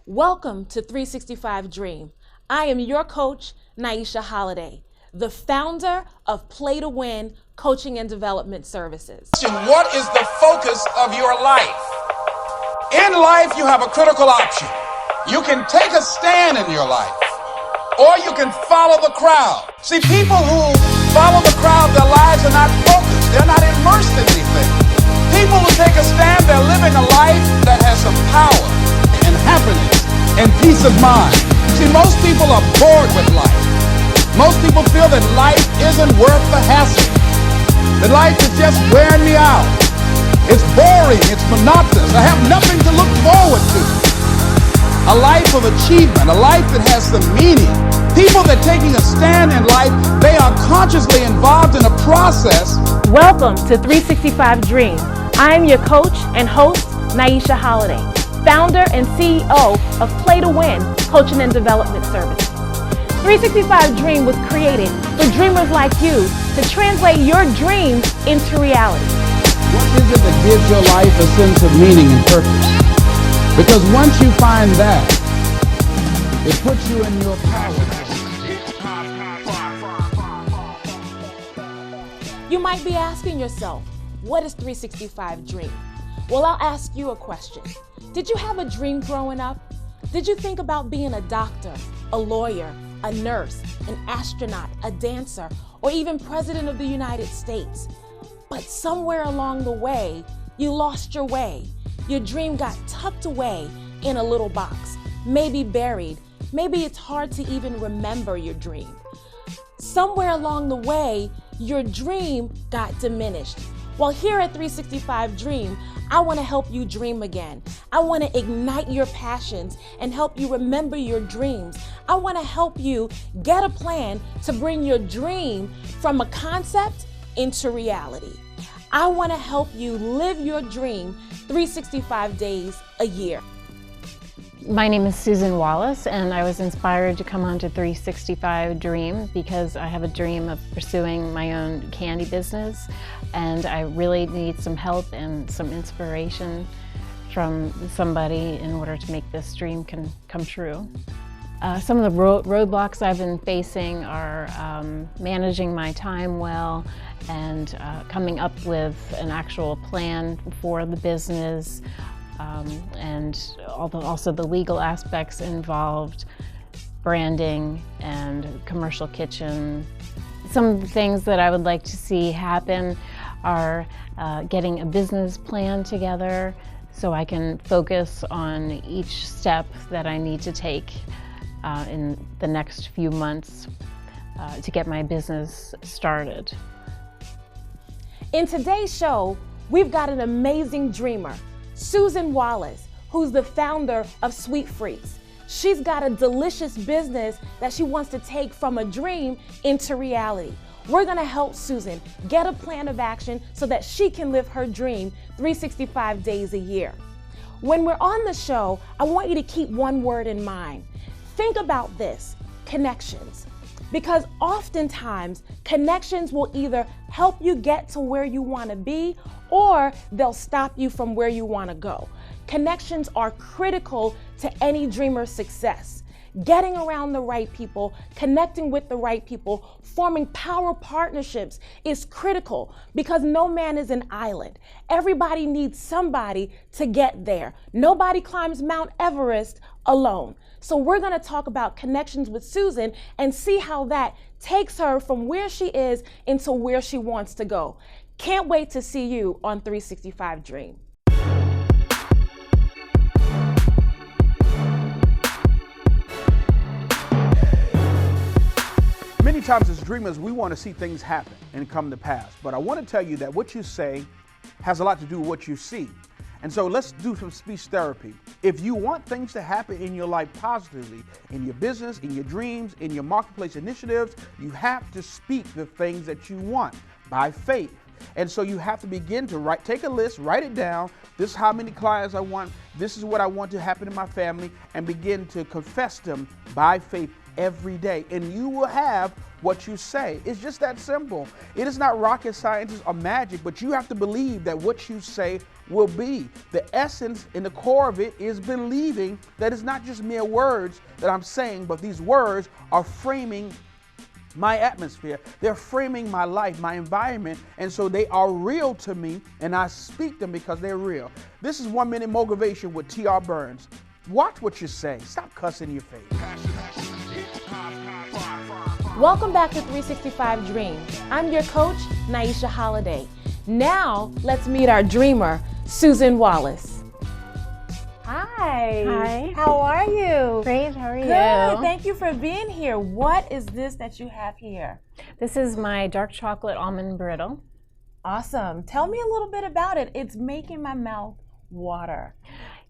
Welcome to 365 Dream. I am your coach, Naisha Holiday, the founder of Play to Win Coaching and Development Services. What is the focus of your life? In life, you have a critical option. You can take a stand in your life, or you can follow the crowd. See, people who follow the crowd, their lives are not focused. They're not immersed in anything. People who take a stand, they're living a life that has some power and happiness and peace of mind. See, most people are bored with life. Most people feel that life isn't worth the hassle. That life is just wearing me out. It's boring, it's monotonous. I have nothing to look forward to. A life of achievement, a life that has some meaning. People that are taking a stand in life, they are consciously involved in a process. Welcome to 365 Dream. I'm your coach and host, Naisha Holiday, founder and CEO of Play to Win Coaching and Development Services. 365 Dream was created for dreamers like you to translate your dreams into reality. What is it that gives your life a sense of meaning and purpose? Because once you find that, it puts you in your power. You might be asking yourself, what is 365 Dream? Well, I'll ask you a question. Did you have a dream growing up? Did you think about being a doctor, a lawyer, a nurse, an astronaut, a dancer, or even President of the United States? But somewhere along the way, you lost your way. Your dream got tucked away in a little box, maybe buried. Maybe it's hard to even remember your dream. Somewhere along the way, your dream got diminished. Well, here at 365 Dream, I want to help you dream again. I want to ignite your passions and help you remember your dreams. I want to help you get a plan to bring your dream from a concept into reality. I want to help you live your dream 365 days a year. My name is Susan Wallace, and I was inspired to come on to 365 Dream because I have a dream of pursuing my own candy business, and I really need some help and some inspiration from somebody in order to make this dream come true. Some of the roadblocks I've been facing are managing my time well and coming up with an actual plan for the business, and also the legal aspects involved, branding and commercial kitchen. Some things that I would like to see happen are getting a business plan together so I can focus on each step that I need to take in the next few months to get my business started. In today's show, we've got an amazing dreamer, Susan Wallace, who's the founder of Sweet Freaks. She's got a delicious business that she wants to take from a dream into reality. We're gonna help Susan get a plan of action so that she can live her dream 365 days a year. When we're on the show, I want you to keep one word in mind. Think about this, connections. Because oftentimes, connections will either help you get to where you want to be or they'll stop you from where you want to go. Connections are critical to any dreamer's success. Getting around the right people, connecting with the right people, forming power partnerships is critical because no man is an island. Everybody needs somebody to get there. Nobody climbs Mount Everest alone. So we're going to talk about connections with Susan and see how that takes her from where she is into where she wants to go. Can't wait to see you on 365 Dream. Many times as dreamers, we want to see things happen and come to pass. But I want to tell you that what you say has a lot to do with what you see. And so let's do some speech therapy. If you want things to happen in your life positively, in your business, in your dreams, in your marketplace initiatives, you have to speak the things that you want by faith. And so you have to begin to take a list, write it down. This is how many clients I want. This is what I want to happen in my family, and begin to confess them by faith every day. And you will have what you say. It's just that simple. It is not rocket science or magic, but you have to believe that what you say will be. The essence and the core of it is believing that it's not just mere words that I'm saying, but these words are framing my atmosphere. They're framing my life, my environment, and so they are real to me, and I speak them because they're real. This is 1 Minute Motivation with T.R. Burns. Watch what you say. Stop cussing your face. Welcome back to 365 Dream. I'm your coach, Naisha Holiday. Now, let's meet our dreamer, Susan Wallace. Hi. Hi. How are you? Great, how are you? Good. Thank you for being here. What is this that you have here? This is my dark chocolate almond brittle. Awesome. Tell me a little bit about it. It's making my mouth water.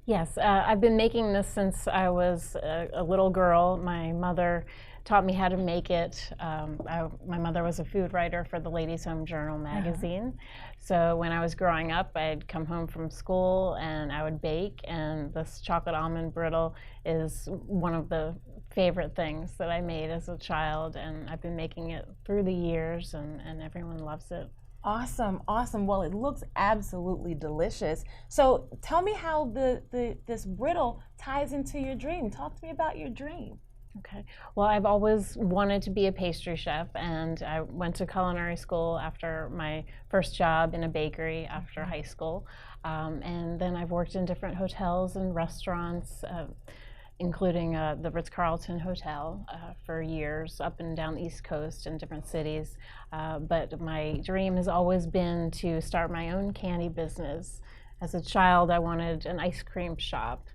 Yes, I've been making this since I was a little girl. My mother taught me how to make it. My mother was a food writer for the Ladies' Home Journal magazine. So when I was growing up, I'd come home from school and I would bake, and this chocolate almond brittle is one of the favorite things that I made as a child, and I've been making it through the years, and everyone loves it. Awesome, awesome. Well, it looks absolutely delicious. So tell me how this brittle ties into your dream. Talk to me about your dream. Okay. Well, I've always wanted to be a pastry chef, and I went to culinary school after my first job in a bakery after high school. And then I've worked in different hotels and restaurants, including the Ritz-Carlton Hotel for years up and down the East Coast in different cities. But my dream has always been to start my own candy business. As a child, I wanted an ice cream shop.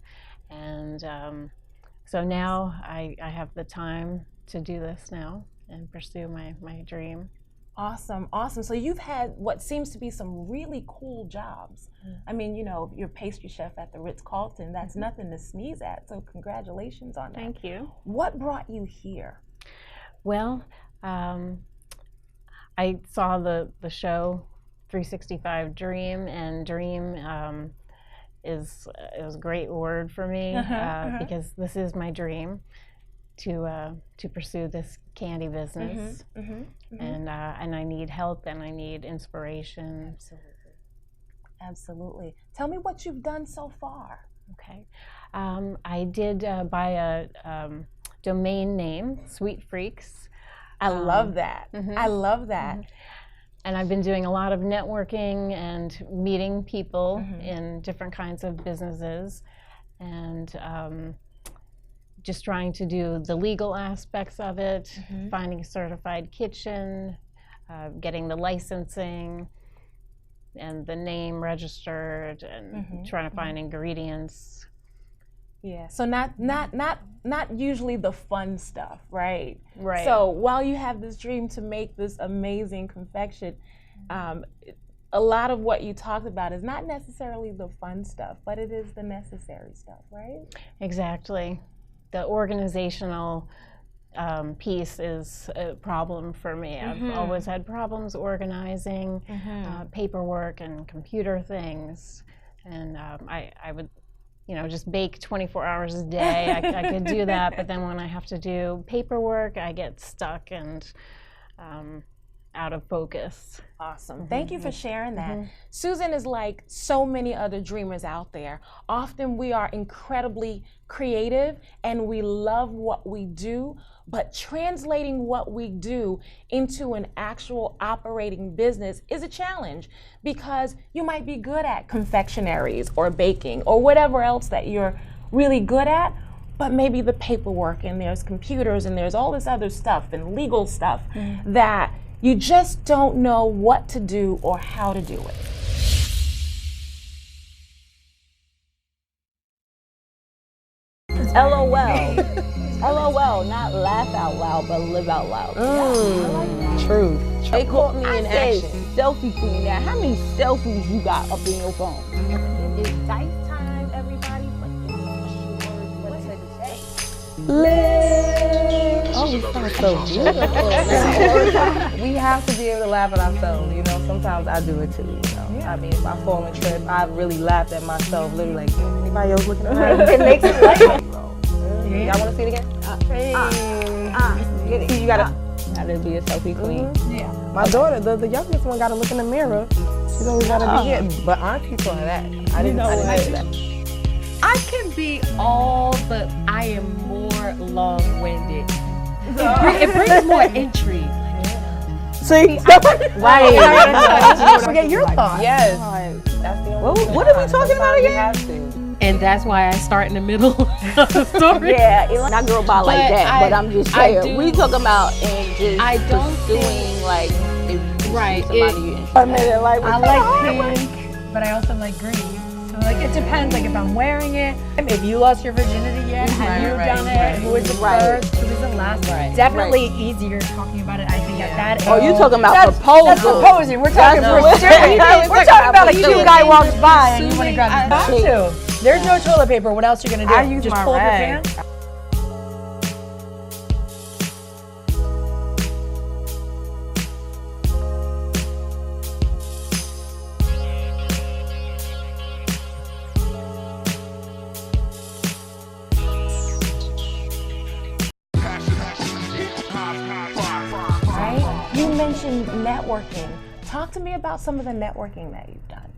And so now I have the time to do this now and pursue my dream. Awesome, awesome. So you've had what seems to be some really cool jobs. I mean, you know, you're pastry chef at the Ritz-Carlton. That's nothing to sneeze at. So congratulations on that. Thank you. What brought you here? Well, I saw the show 365 Dream, and dream is a great word for me because this is my dream to pursue this candy business, and I need help and I need inspiration. Absolutely. Tell me what you've done so far. Okay, I did buy a domain name, Sweet Freaks. I love that. I love that. And I've been doing a lot of networking and meeting people in different kinds of businesses, and just trying to do the legal aspects of it, finding a certified kitchen, getting the licensing and the name registered, and trying to find ingredients. Yeah. So not usually the fun stuff, right? Right. So while you have this dream to make this amazing confection, a lot of what you talked about is not necessarily the fun stuff, but it is the necessary stuff, right? Exactly. The organizational piece is a problem for me. I've always had problems organizing paperwork and computer things, and I would, you know, just bake 24 hours a day. I could do that, but then when I have to do paperwork, I get stuck and out of focus. Awesome. Thank you for sharing that. Susan is like so many other dreamers out there. Often we are incredibly creative and we love what we do, but translating what we do into an actual operating business is a challenge, because you might be good at confectionaries or baking or whatever else that you're really good at, but maybe the paperwork and there's computers and there's all this other stuff and legal stuff that you just don't know what to do or how to do it. LOL. LOL, not laugh out loud, but live out loud. Truth. They caught me in action. Selfie queen. Now, how many selfies you got up in your phone? It's dice time, everybody. What to say? Live. Oh, you sound so beautiful. We have to be able to laugh at ourselves. You know, sometimes I do it too. You know, I mean, if I fall and trip, I really laughed at myself. Literally, like, anybody else looking at me? It makes it like, y'all want to see it again? Get it. You gotta be a selfie queen. Yeah. My daughter, the youngest one, got to look in the mirror. You know we gotta be getting. But Auntie saw that. I didn't know that. I can be all, but I am more long-winded. It brings more intrigue. See? Right. Forget your thoughts. Yes. That's the only what are we talking about again? You have to. And that's why I start in the middle of the story. Yeah, not girl by like that, but I'm just saying. We talking about and just I don't pursuing like right. I like pink, but I also like green. So like it depends. Like if I'm wearing it, if you lost your virginity yet, have you done it? Who was the first? Who was the last? Definitely easier talking about it. I think at that age. Oh, you talking about proposal? That's proposing. We're talking we're talking about a cute guy walks by and you want to grab his butt too. There's no toilet paper. What else are you gonna do? I use just my pull up your rag. pants. You mentioned networking. Talk to me about some of the networking that you've done.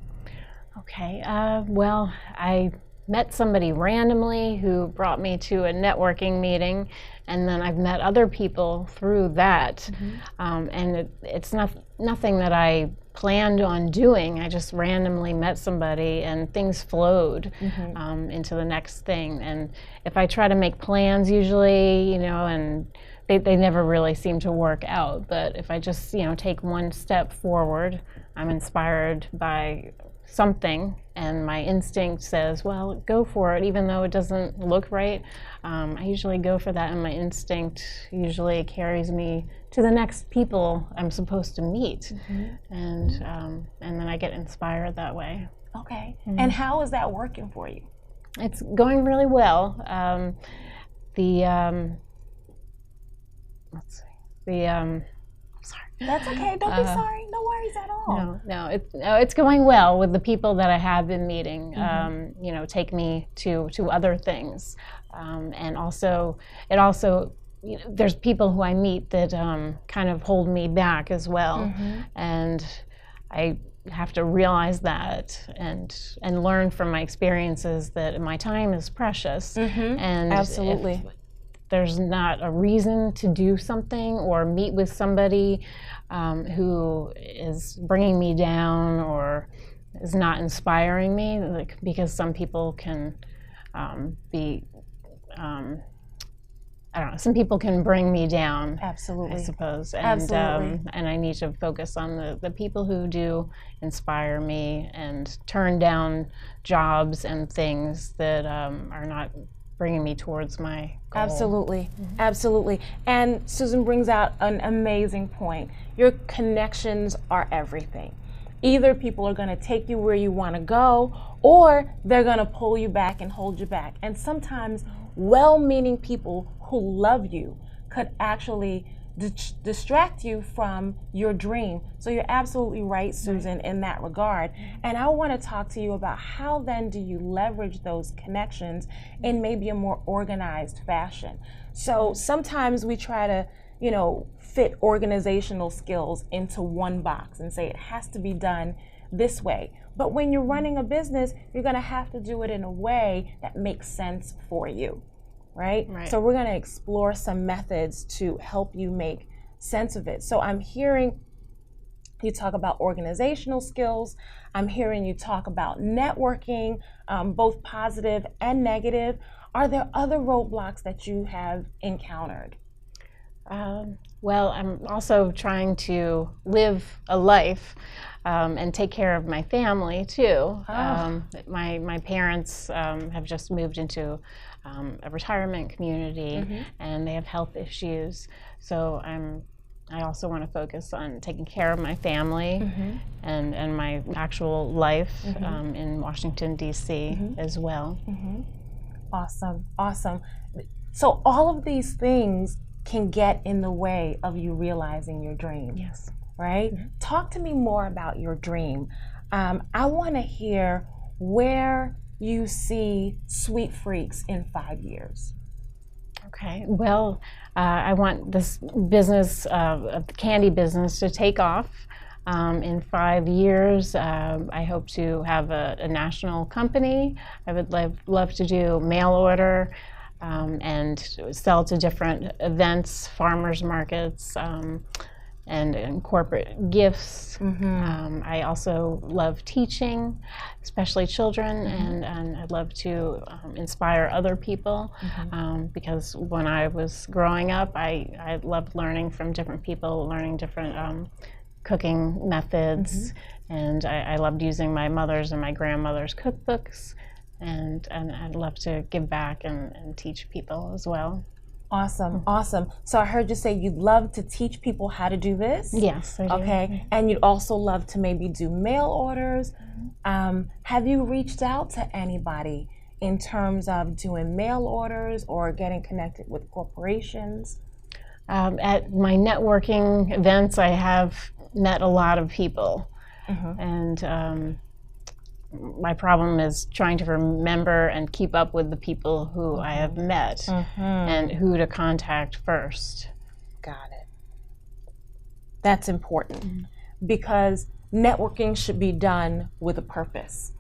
Okay, well, I met somebody randomly who brought me to a networking meeting, and then I've met other people through that. And it's nothing that I planned on doing. I just randomly met somebody and things flowed into the next thing. And if I try to make plans usually, and they never really seem to work out. But if I just, take one step forward, I'm inspired by something and my instinct says, well, go for it, even though it doesn't look right. I usually go for that, and my instinct usually carries me to the next people I'm supposed to meet. And then I get inspired that way. Okay. And how is that working for you? It's going really well. Sorry. That's okay. Don't be sorry. No worries at all. No, it's going well with the people that I have been meeting. Take me to other things, and also there's people who I meet that kind of hold me back as well, and I have to realize that and learn from my experiences that my time is precious. And absolutely. If there's not a reason to do something or meet with somebody who is bringing me down or is not inspiring me, because some people can be, some people can bring me down. Absolutely. I suppose. And, Absolutely. And I need to focus on the people who do inspire me and turn down jobs and things that are not bringing me towards my goal. Absolutely, absolutely. And Susan brings out an amazing point. Your connections are everything. Either people are going to take you where you want to go, or they're going to pull you back and hold you back. And sometimes well-meaning people who love you could actually distract you from your dream. So you're absolutely right, Susan, in that regard. And I want to talk to you about how then do you leverage those connections in maybe a more organized fashion. So sometimes we try to, fit organizational skills into one box and say it has to be done this way. But when you're running a business, you're going to have to do it in a way that makes sense for you. Right? So we're going to explore some methods to help you make sense of it. So I'm hearing you talk about organizational skills. I'm hearing you talk about networking, both positive and negative. Are there other roadblocks that you have encountered? Well, I'm also trying to live a life and take care of my family too. My parents have just moved into a retirement community, and they have health issues. So I also want to focus on taking care of my family and my actual life in Washington, D.C. as well. Awesome, awesome. So all of these things can get in the way of you realizing your dream. Yes. Right? Talk to me more about your dream. I want to hear where you see Sweet Freaks in 5 years. Okay, well, I want this business, the candy business, to take off. In 5 years, I hope to have a national company. I would love to do mail order and sell to different events, farmers markets, and corporate gifts. I also love teaching, especially children, and I'd love to inspire other people because when I was growing up, I loved learning from different people, learning different cooking methods, and I loved using my mother's and my grandmother's cookbooks, and I'd love to give back and teach people as well. Awesome, awesome. So I heard you say you'd love to teach people how to do this? Yes, I do. Okay, and you'd also love to maybe do mail orders. Have you reached out to anybody in terms of doing mail orders or getting connected with corporations? At my networking events, I have met a lot of people, and my problem is trying to remember and keep up with the people who I have met and who to contact first. Got it. That's important because networking should be done with a purpose,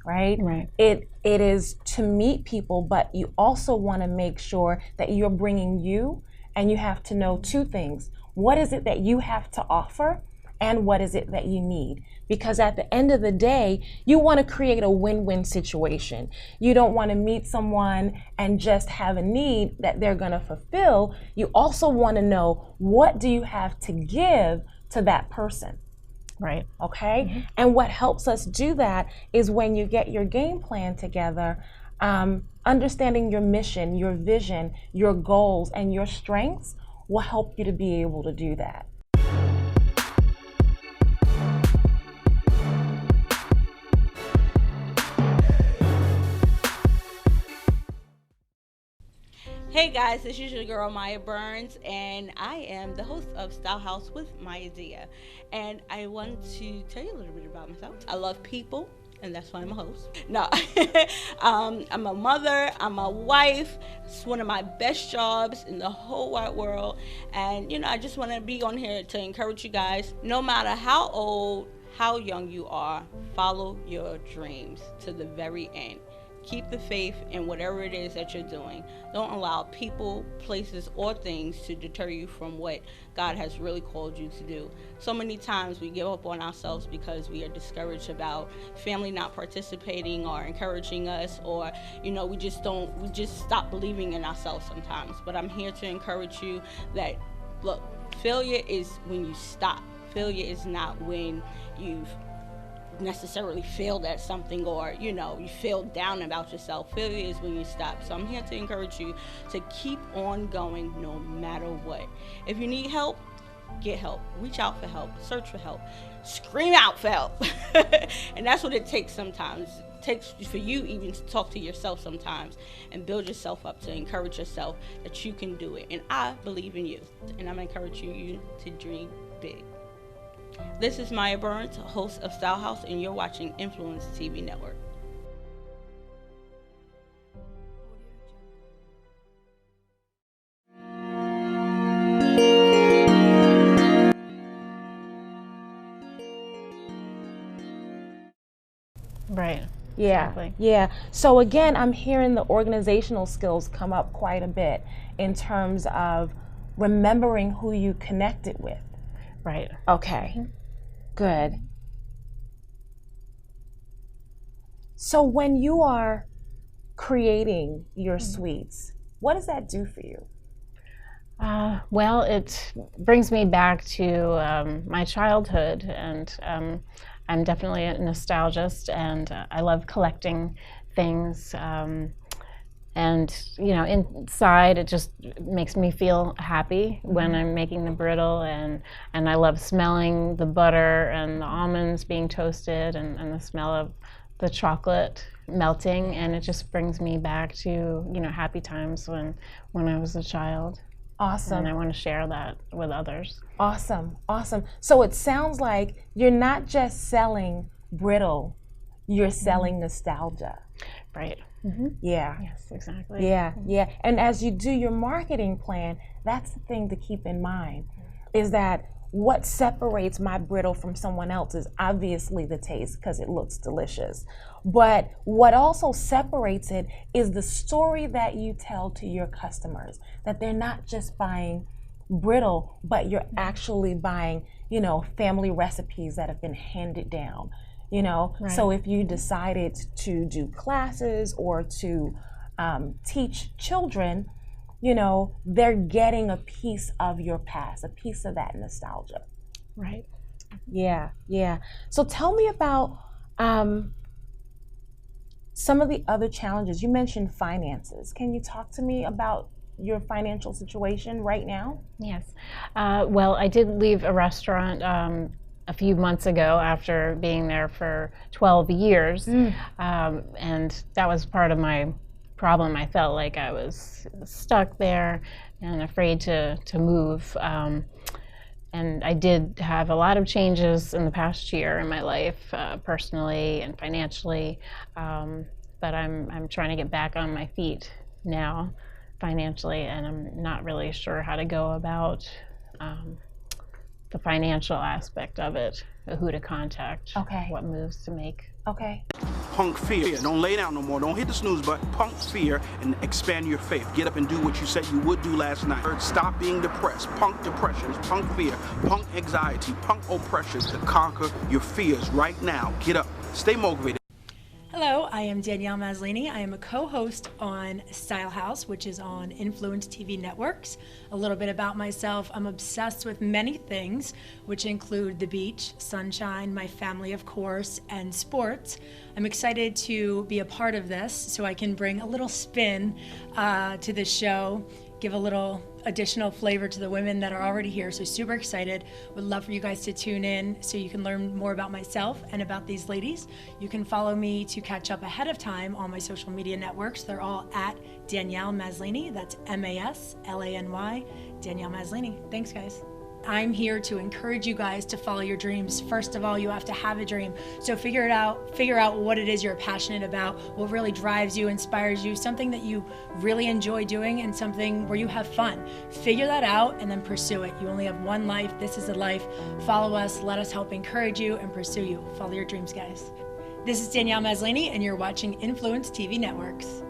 right? Right. It is to meet people, but you also want to make sure that you're bringing you, and you have to know two things. What is it that you have to offer, and what is it that you need? Because at the end of the day, you want to create a win-win situation. You don't want to meet someone and just have a need that they're going to fulfill. You also want to know, what do you have to give to that person? Right. Okay? And what helps us do that is when you get your game plan together, understanding your mission, your vision, your goals, and your strengths will help you to be able to do that. Hey guys, this is your girl Maya Burns, and I am the host of Style House with Maya Dia. And I want to tell you a little bit about myself. I love people, and that's why I'm a host. No, I'm a mother, I'm a wife. It's one of my best jobs in the whole wide world. And you know, I just want to be on here to encourage you guys, no matter how old, how young you are, follow your dreams to the very end. Keep the faith in whatever it is that you're doing. Don't allow people, places, or things to deter you from what God has really called you to do. So many times we give up on ourselves because we are discouraged about family not participating or encouraging us, or you know, we just stop believing in ourselves sometimes. But I'm here to encourage you that, look, failure is when you stop. Failure is not when you've necessarily failed at something, or you know, you feel down about yourself. Failure is when you stop. So I'm here to encourage you to keep on going no matter what. If you need help, get help. Reach out for help. Search for help. Scream out for help. And that's what it takes sometimes. It takes for you even to talk to yourself sometimes and build yourself up, to encourage yourself that you can do it. And I believe in you, and I'm encouraging you to dream big. This is Maya Burns, host of Style House, and you're watching Influence TV Network. Right. Yeah, Exactly. yeah. So again, I'm hearing the organizational skills come up quite a bit in terms of remembering who you connected with. Right. Okay, good. So when you are creating your suites, what does that do for you? Well, it brings me back to my childhood, and I'm definitely a nostalgist, and I love collecting things. And you know, inside it just makes me feel happy when I'm making the brittle, and I love smelling the butter and the almonds being toasted, and the smell of the chocolate melting, and it just brings me back to, you know, happy times when I was a child. Awesome. And I want to share that with others. Awesome, awesome. So it sounds like you're not just selling brittle, you're selling nostalgia. Right. Yeah. Yes, exactly. Yeah, and as you do your marketing plan, that's the thing to keep in mind, is that what separates my brittle from someone else is obviously the taste because it looks delicious. But what also separates it is the story that you tell to your customers, that they're not just buying brittle, but you're actually buying, you know, family recipes that have been handed down, you know? Right. So if you decided to do classes or to teach children, you know, they're getting a piece of your past, a piece of that nostalgia. Right. Yeah, yeah. So tell me about some of the other challenges. You mentioned finances. Can you talk to me about your financial situation right now? Yes. Well, I did leave a restaurant a few months ago after being there for 12 years. And that was part of my problem. I felt like I was stuck there and afraid to move. And I did have a lot of changes in the past year in my life, personally and financially. But I'm trying to get back on my feet now financially, and I'm not really sure how to go about the financial aspect of it, who to contact, what moves to make. Okay. Punk fear. Don't lay down no more. Don't hit the snooze button. Punk fear and expand your faith. Get up and do what you said you would do last night. Stop being depressed. Punk depressions, punk fear, punk anxiety, punk oppression. To conquer your fears right now. Get up. Stay motivated. Hello, I am Danielle Maslini. I am a co-host on Style House, which is on Influence TV Networks. A little bit about myself. I'm obsessed with many things, which include the beach, sunshine, my family, of course, and sports. I'm excited to be a part of this so I can bring a little spin to the show, give a little additional flavor to the women that are already here. So super excited. Would love for you guys to tune in so you can learn more about myself and about these ladies. You can follow me to catch up ahead of time on my social media networks. They're all at Danielle Maslini. That's Maslany, Danielle Maslini. Thanks, guys. I'm here to encourage you guys to follow your dreams. First of all, you have to have a dream. So figure out what it is you're passionate about, what really drives you, inspires you, something that you really enjoy doing and something where you have fun. Figure that out and then pursue it. You only have one life. This is a life. Follow us. Let us help encourage you and pursue you. Follow your dreams, guys. This is Danielle Maslini, and you're watching Influence TV Networks.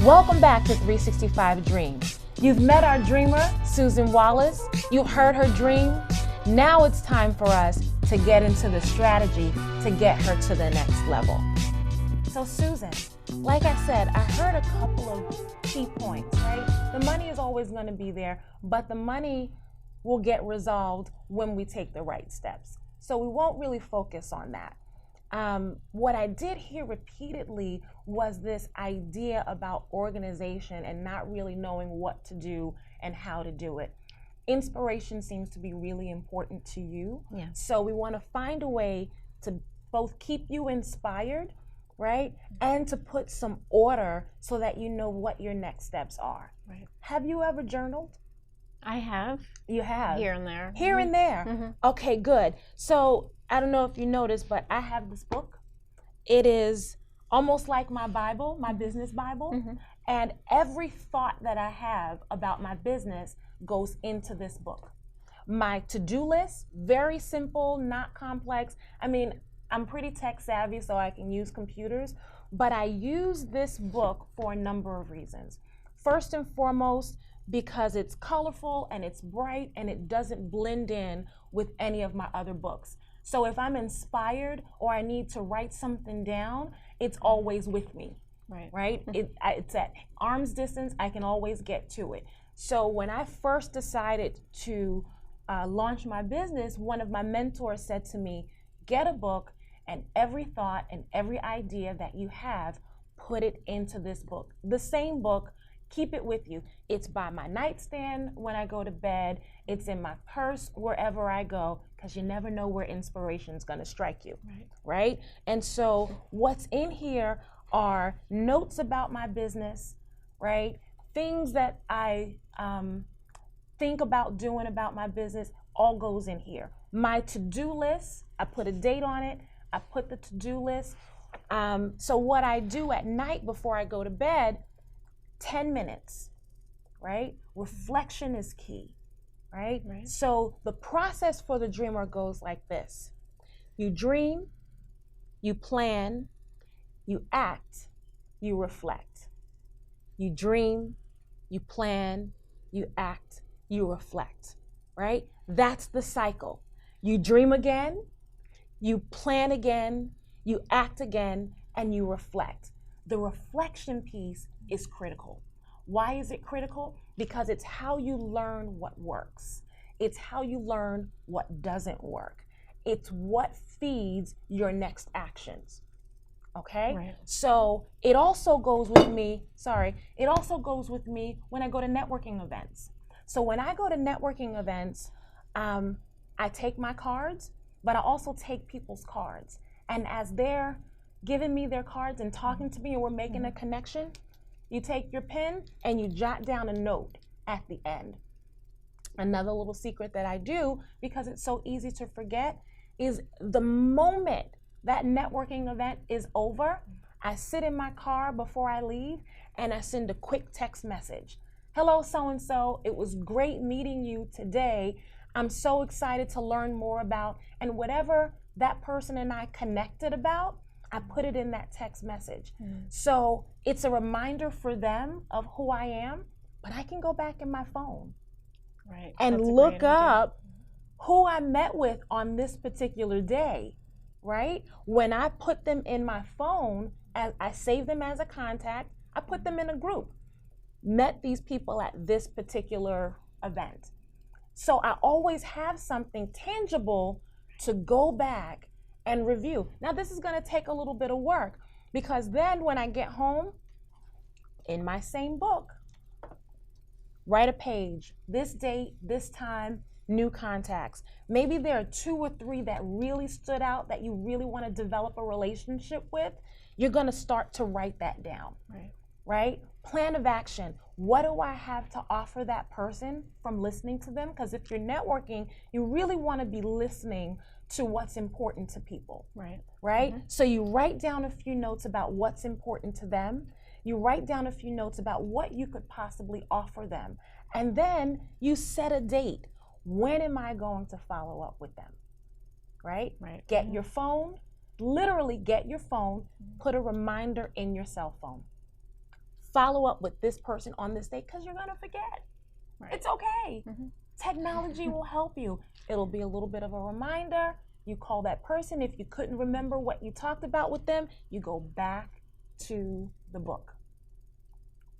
Welcome back to 365 Dreams. You've met our dreamer, Susan Wallace. You've heard her dream. Now it's time for us to get into the strategy to get her to the next level. So Susan, like I said, I heard a couple of key points, right? The money is always going to be there, but the money will get resolved when we take the right steps. So we won't really focus on that. What I did hear repeatedly was this idea about organization and not really knowing what to do and how to do it. Inspiration seems to be really important to you. Yeah. So we want to find a way to both keep you inspired, right? And to put some order so that you know what your next steps are. Right. Have you ever journaled? I have. You have? Here and there. Here and there. Okay, good. So I don't know if you noticed, but I have this book. It is almost like my Bible, my business Bible. And every thought that I have about my business goes into this book. My to-do list, very simple, not complex. I mean, I'm pretty tech savvy, so I can use computers, but I use this book for a number of reasons. First and foremost, because it's colorful and it's bright and it doesn't blend in with any of my other books. So if I'm inspired or I need to write something down, it's always with me, right? It's at arm's distance, I can always get to it. So when I first decided to launch my business, one of my mentors said to me, get a book and every thought and every idea that you have, put it into this book. The same book, keep it with you. It's by my nightstand when I go to bed. It's in my purse wherever I go, because you never know where inspiration is going to strike you, right? And so what's in here are notes about my business, right? things that I think about doing about my business all goes in here. My to-do list, I put a date on it. I put the to-do list. So what I do at night before I go to bed, 10 minutes, right? Reflection is key, right? So the process for the dreamer goes like this. You dream, you plan, you act, you reflect. You dream, you plan, you act, you reflect, right? That's the cycle. You dream again, you plan again, you act again, and you reflect. The reflection piece is critical. Why is it critical? Because it's how you learn what works. It's how you learn what doesn't work. It's what feeds your next actions. Okay? Right. So it also goes with me, it also goes with me when I go to networking events. So when I go to networking events, I take my cards, but I also take people's cards. And as they're giving me their cards and talking to me and we're making a connection, you take your pen and you jot down a note at the end. Another little secret that I do, because it's so easy to forget, is the moment that networking event is over, I sit in my car before I leave and I send a quick text message. Hello, so-and-so, it was great meeting you today. I'm so excited to learn more about, and whatever that person and I connected about, I put it in that text message. So it's a reminder for them of who I am, but I can go back in my phone and look up who I met with on this particular day, right? When I put them in my phone, as I save them as a contact, I put them in a group. Met these people at this particular event. So I always have something tangible to go back and review. Now this is gonna take a little bit of work, because then when I get home, in my same book, write a page, this date, this time, new contacts. Maybe there are 2 or 3 that really stood out that you really want to develop a relationship with. You're going to start to write that down, right? Plan of action. What do I have to offer that person from listening to them? Because if you're networking, you really want to be listening to what's important to people, right? So you write down a few notes about what's important to them. You write down a few notes about what you could possibly offer them. And then you set a date. When am I going to follow up with them? Right? Get your phone, literally get your phone, put a reminder in your cell phone. Follow up with this person on this date, because you're going to forget. It's okay. Technology will help you. It'll be a little bit of a reminder. You call that person. If you couldn't remember what you talked about with them, you go back to the book.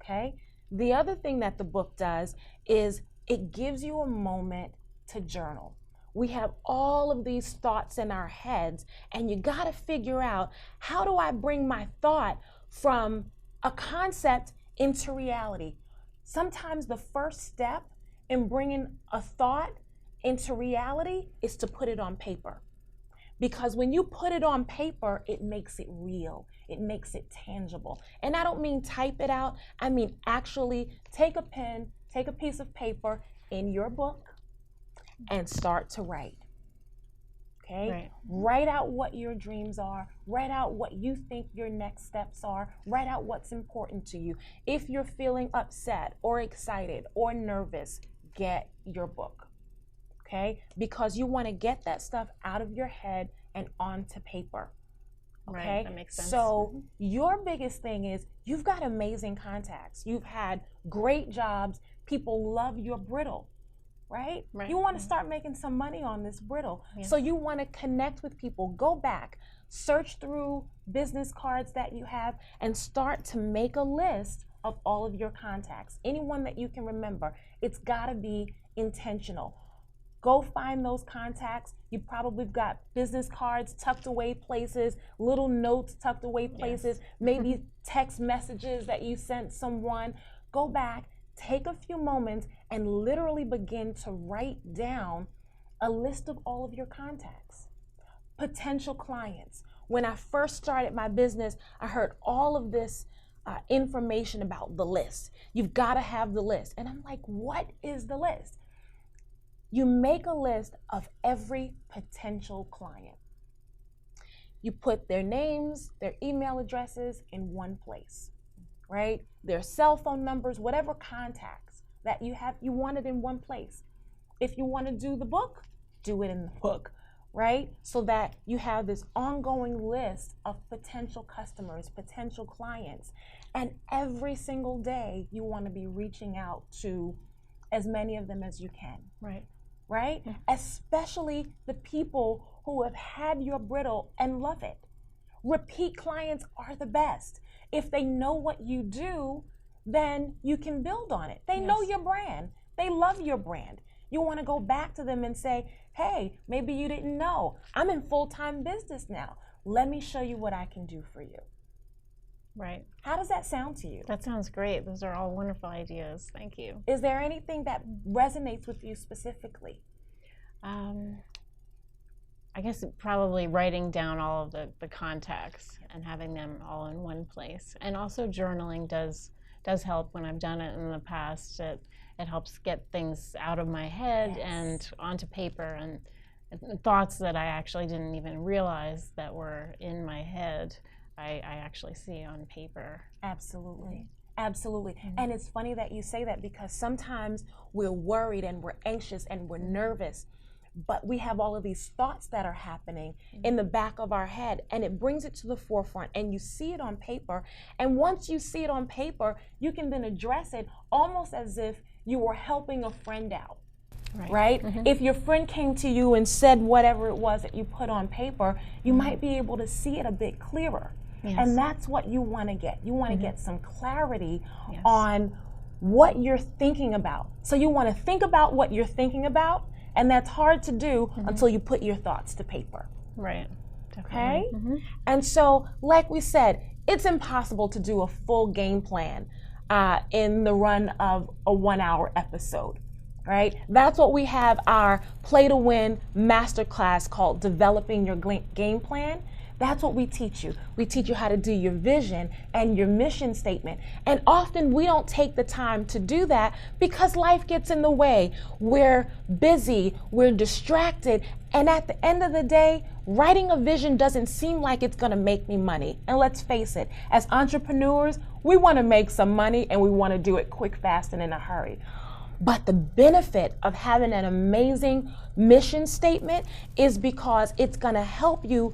Okay? The other thing that the book does is it gives you a moment to journal. We have all of these thoughts in our heads, and you got to figure out, how do I bring my thought from a concept into reality? Sometimes the first step in bringing a thought into reality is to put it on paper. Because when you put it on paper, it makes it real. It makes it tangible. And I don't mean type it out. I mean actually take a pen, take a piece of paper in your book and start to write. Okay? Write out what your dreams are. Write out what you think your next steps are. Write out what's important to you. If you're feeling upset or excited or nervous, get your book. Okay? Because you want to get that stuff out of your head and onto paper. Okay? That makes sense. So your biggest thing is, you've got amazing contacts. You've had great jobs. People love your brittle, right? You want to start making some money on this brittle. So you want to connect with people. Go back, search through business cards that you have, and start to make a list of all of your contacts. Anyone that you can remember. It's got to be intentional. Go find those contacts. You probably got business cards tucked away places, little notes tucked away places, maybe text messages that you sent someone. Go back, take a few moments, and literally begin to write down a list of all of your contacts. Potential clients. When I first started my business, I heard all of this information about the list. You've got to have the list. And I'm like, what is the list? You make a list of every potential client. You put their names, their email addresses in one place, right? Their cell phone numbers, whatever contacts that you have, you want it in one place. If you want to do the book, do it in the book, right? So that you have this ongoing list of potential customers, potential clients. And every single day, you want to be reaching out to as many of them as you can. Right. Right? Mm-hmm. Especially the people who have had your brittle and love it. Repeat clients are the best. If they know what you do, then you can build on it. They know your brand. They love your brand. You want to go back to them and say, hey, maybe you didn't know. I'm in full-time business now. Let me show you what I can do for you. Right. How does that sound to you? That sounds great. Those are all wonderful ideas. Thank you. Is there anything that resonates with you specifically? I guess probably writing down all of the contacts and having them all in one place. And also journaling does help. When I've done it in the past. It helps get things out of my head and onto paper, and thoughts that I actually didn't even realize that were in my head. I actually see on paper. Absolutely. Absolutely. Mm-hmm. And it's funny that you say that, because sometimes we're worried and we're anxious and we're nervous, but we have all of these thoughts that are happening in the back of our head, and it brings it to the forefront, and you see it on paper. And once you see it on paper, you can then address it almost as if you were helping a friend out. Right? Mm-hmm. If your friend came to you and said whatever it was that you put on paper, you might be able to see it a bit clearer. Yes. And that's what you want to get. You want to get some clarity on what you're thinking about. So you want to think about what you're thinking about, and that's hard to do until you put your thoughts to paper. Right. Okay? And so, like we said, it's impossible to do a full game plan in the run of a 1-hour episode. Right? That's what we have our Play to Win masterclass called Developing Your Game Plan. That's what we teach you. We teach you how to do your vision and your mission statement. And often we don't take the time to do that because life gets in the way. We're busy, we're distracted, and at the end of the day, writing a vision doesn't seem like it's gonna make me money. And let's face it, as entrepreneurs, we wanna make some money and we wanna do it quick, fast, and in a hurry. But the benefit of having an amazing mission statement is because it's gonna help you,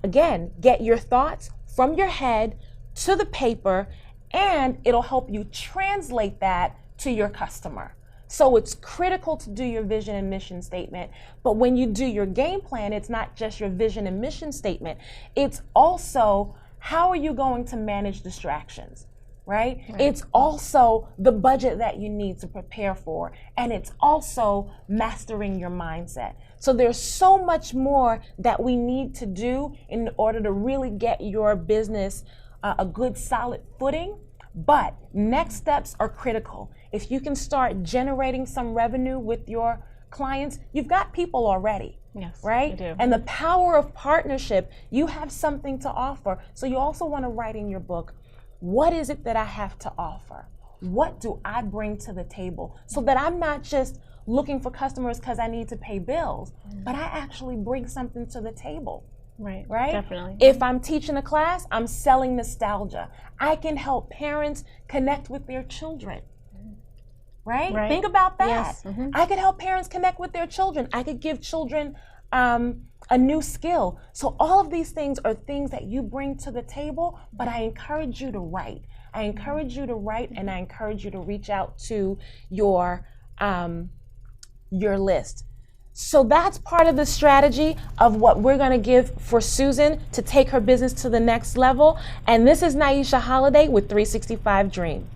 again, get your thoughts from your head to the paper, and it'll help you translate that to your customer. So it's critical to do your vision and mission statement, but when you do your game plan, it's not just your vision and mission statement. It's also, how are you going to manage distractions? Right? It's also the budget that you need to prepare for, and it's also mastering your mindset. So there's so much more that we need to do in order to really get your business a good solid footing, but next steps are critical. If you can start generating some revenue with your clients, you've got people already. Yes, right? I do. And the power of partnership, you have something to offer. So you also want to write in your book, what is it that I have to offer? What do I bring to the table? So that I'm not just looking for customers because I need to pay bills, but I actually bring something to the table. Right, right? Definitely. If I'm teaching a class, I'm selling nostalgia. I can help parents connect with their children. Right? Think about that. Yes. I could help parents connect with their children. I could give children a new skill. So all of these things are things that you bring to the table, but I encourage you to write. I encourage you to write, and I encourage you to reach out to your list. So that's part of the strategy of what we're going to give for Susan to take her business to the next level. And this is Naisha Holiday with 365 Dream.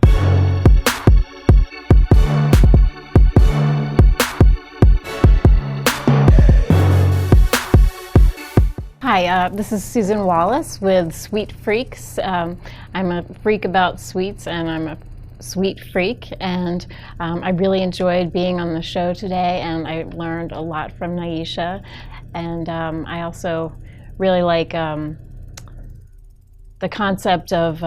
Hi, this is Susan Wallace with Sweet Freaks. I'm a freak about sweets, and I'm a sweet freak, and I really enjoyed being on the show today, and I learned a lot from Naisha, and I also really like the concept of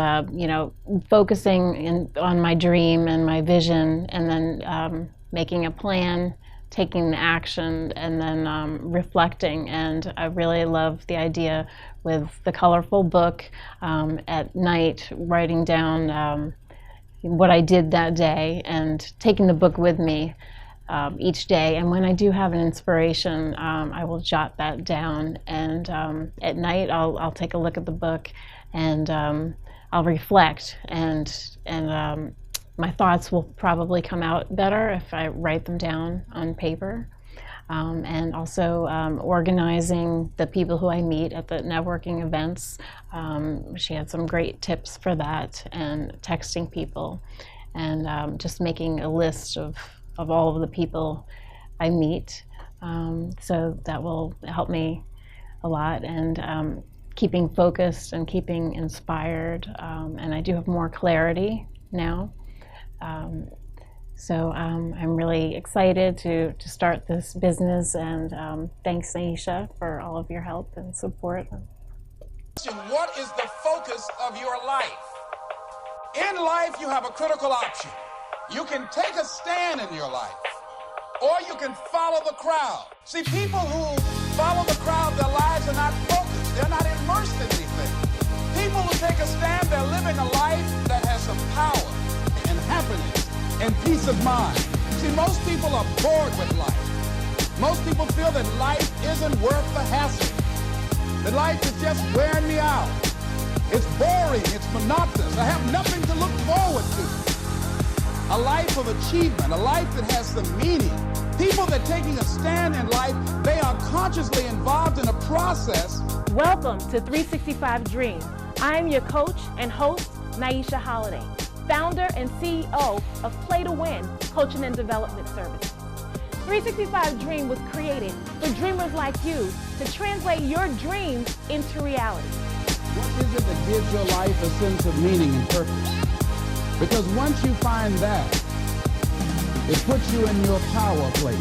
focusing on my dream and my vision, and then making a plan, taking action, and then reflecting. And I really love the idea with the colorful book at night, writing down what I did that day and taking the book with me each day. And when I do have an inspiration, I will jot that down. And at night, I'll take a look at the book, and I'll reflect. And my thoughts will probably come out better if I write them down on paper. And also organizing the people who I meet at the networking events. She had some great tips for that, and texting people, and just making a list of all of the people I meet. So that will help me a lot, and keeping focused and keeping inspired. And I do have more clarity now. So I'm really excited to start this business, and thanks, Naisha, for all of your help and support. What is the focus of your life? In life, you have a critical option. You can take a stand in your life, or you can follow the crowd. See, people who follow the crowd, their lives are not focused. They're not immersed in anything. People who take a stand, they're living a life that has some power and happiness and peace of mind. See, most people are bored with life. Most people feel that life isn't worth the hassle. That life is just wearing me out. It's boring, it's monotonous. I have nothing to look forward to. A life of achievement, a life that has some meaning. People that are taking a stand in life, they are consciously involved in a process. Welcome to 365 Dream. I am your coach and host, Naisha Holiday, founder and CEO of Play to Win Coaching and Development Services. 365 Dream was created for dreamers like you to translate your dreams into reality. What is it that gives your life a sense of meaning and purpose? Because once you find that, it puts you in your power place.